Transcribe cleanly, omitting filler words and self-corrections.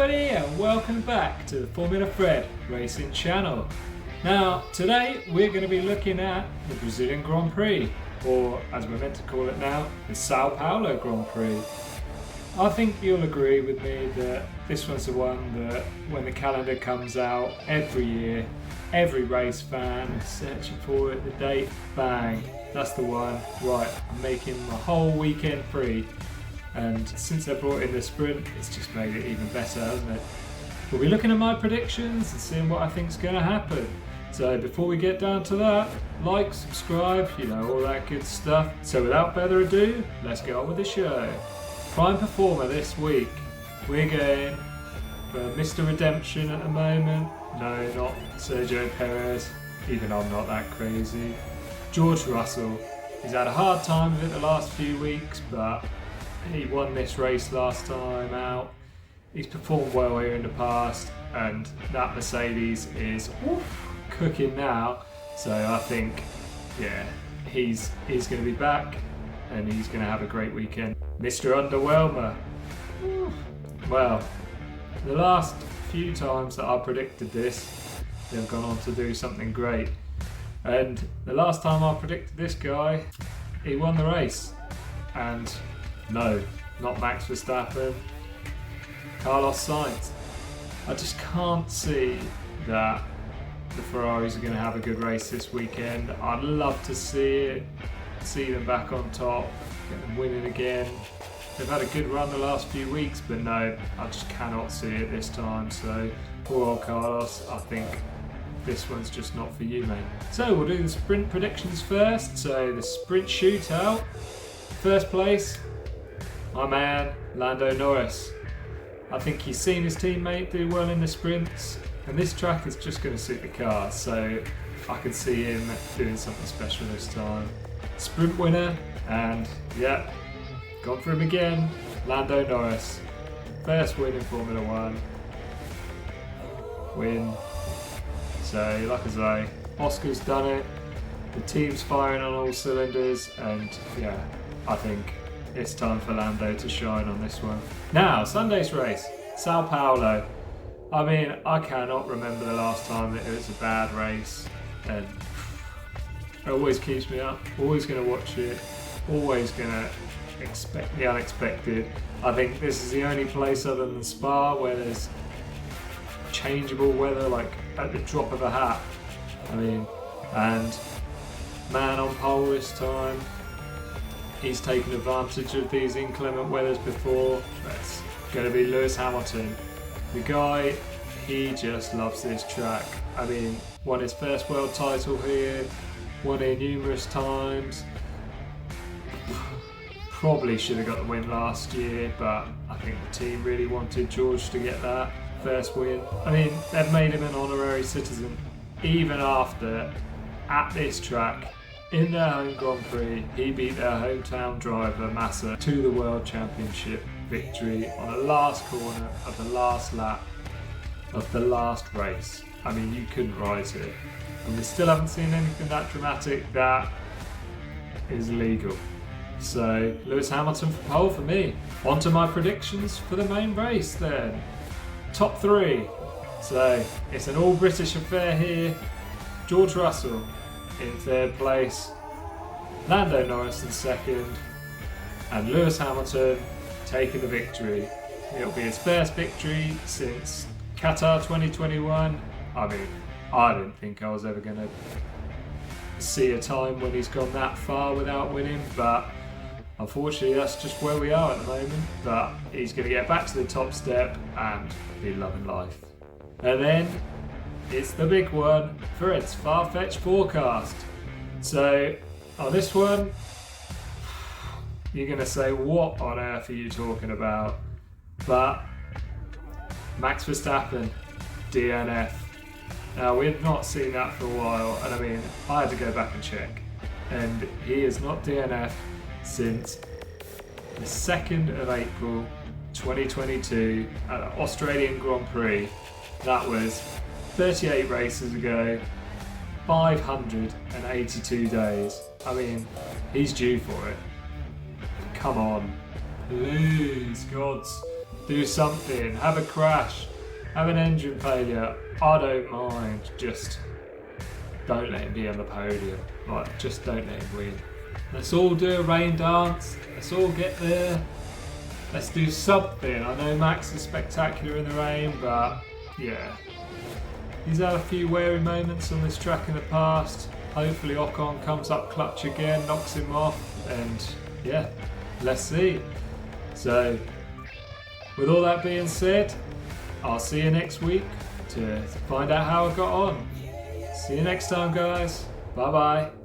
everybody, and welcome back to the Formulafred Racing channel. Now today we're going to be looking at the Brazilian Grand Prix, or as we're meant to call it now, the Sao Paulo Grand Prix. I think you'll agree with me that this one's the one that when the calendar comes out every year, every race fan is searching for it, the date, bang, that's the one. Right, I'm making my whole weekend free. And since they brought in the sprint, it's just made it even better, hasn't it? We'll be looking at my predictions and seeing what I think's going to happen. So before we get down to that, like, subscribe, you know, all that good stuff. So without further ado, let's get on with the show. Prime performer this week, we're going for Mr. Redemption at the moment. No, not Sergio Perez, even I'm not that crazy. George Russell, he's had a hard time with it the last few weeks, but he won this race last time out. He's performed well here in the past, and that Mercedes is cooking now. So I think, yeah, he's going to be back, and he's going to have a great weekend. Mr. Underwhelmer. Well, the last few times that I predicted this, they've gone on to do something great. And the last time I predicted this guy, he won the race. And no, not Max Verstappen, Carlos Sainz. I just can't see that the Ferraris are going to have a good race this weekend. I'd love to see them back on top, get them winning again. They've had a good run the last few weeks, but no, I just cannot see it this time. So poor old Carlos, I think this one's just not for you, mate. So we'll do the sprint predictions first. So the sprint shootout, first place, my man, Lando Norris. I think he's seen his teammate do well in the sprints, and this track is just going to suit the car, so I can see him doing something special this time. Sprint winner, and yeah, gone for him again, Lando Norris. First win in Formula 1. Win. So, like I say, Oscar's done it, the team's firing on all cylinders, and yeah, I think it's time for Lando to shine on this one. Now, Sunday's race, Sao Paulo. I mean, I cannot remember the last time that it was a bad race, and it always keeps me up. Always going to watch it, always going to expect the unexpected. I think this is the only place other than Spa where there's changeable weather, like at the drop of a hat. I mean, and man on pole this time. He's taken advantage of these inclement weathers before. That's going to be Lewis Hamilton. The guy, he just loves this track. I mean, won his first world title here, won here numerous times. Probably should have got the win last year, but I think the team really wanted George to get that first win. I mean, they've made him an honorary citizen, even after, at this track, in their home Grand Prix, he beat their hometown driver Massa to the World Championship victory on the last corner of the last lap of the last race. I mean, you couldn't write it. And we still haven't seen anything that dramatic. That is legal. So, Lewis Hamilton for pole for me. On to my predictions for the main race then. Top 3. So, it's an all-British affair here. George Russell in third place, Lando Norris in second, and Lewis Hamilton taking the victory. It'll be his first victory since Qatar 2021. I mean, I didn't think I was ever going to see a time when he's gone that far without winning, but unfortunately that's just where we are at the moment. But he's going to get back to the top step and be loving life. And then it's the big one, Fred's far-fetched forecast. So, on this one, you're going to say, what on earth are you talking about? But, Max Verstappen, DNF. Now, we've not seen that for a while, and I mean, I had to go back and check. And he is not DNF since the 2nd of April 2022 at the Australian Grand Prix. That was 38 races ago, 582 days. I mean, he's due for it. Come on, please, gods. do something, have a crash, have an engine failure. I don't mind, just don't let him be on the podium. Like, just don't let him win. Let's all do a rain dance, let's all get there. Let's do something. I know Max is spectacular in the rain, but yeah. He's had a few weary moments on this track in the past. Hopefully Ocon comes up clutch again, knocks him off, and yeah, let's see. So, with all that being said, I'll see you next week to find out how I got on. See you next time, guys. Bye bye.